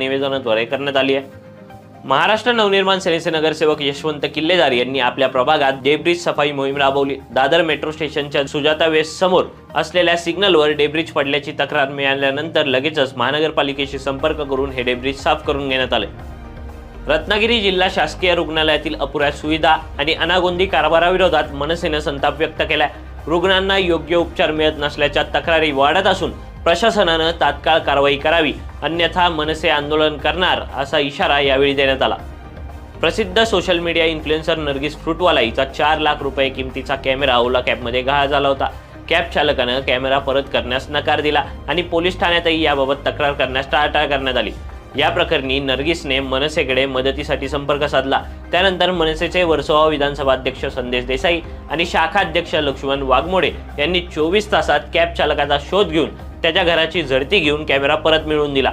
निवेदनाद्वारे करण्यात आली आहे। महाराष्ट्र नवनिर्माण सेनेचे नगरसेवक यशवंत किल्लेदार यांनी आपल्या प्रभागात डेब्रिज सफाई मोहीम राबवली। दादर मेट्रो स्टेशनच्या सुजाता वेस्ट समोर असलेल्या सिग्नलवर डेब्रिज पडल्याची तक्रार मिळाल्यानंतर लगेचच महानगरपालिकेशी संपर्क करून हे डेब्रिज साफ करून घेण्यात आले। रत्नागिरी जिल्हा शासकीय रुग्णालयातील अपुऱ्या सुविधा आणि अनागोंदी कारभाराविरोधात मनसेने संताप व्यक्त केला। रुग्णांना योग्य उपचार मिळत नसल्याच्या तक्रारी वाढत असून प्रशासनाने तात्काळ कारवाई करावी, अन्यथा मनसे आंदोलन करणार असा इशारा यावेळी देण्यात आला। प्रसिद्ध सोशल मीडिया इन्फ्लुएन्सर नर्गिस फ्रूटवाला हिचा 4 लाख रुपये किमतीचा कॅमेरा ओला कॅबमध्ये गहाळ झाला होता। कॅब चालकाने कॅमेरा परत करण्यास नकार दिला आणि पोलीस ठाण्यातही याबाबत तक्रार करण्यास टाळाटाळ करण्यात आली। या प्रकरणी नर्गिसने मनसेकडे मदतीसाठी संपर्क साधला। त्यानंतर मनसेचे वर्सोवा विधानसभा अध्यक्ष संदेश देसाई आणि शाखा अध्यक्ष लक्ष्मण वाघमोडे यांनी 24 तासात कॅब चालकाचा शोध घेऊन त्याच्या घराची झडती घेऊन कॅमेरा परत मिळवून दिला।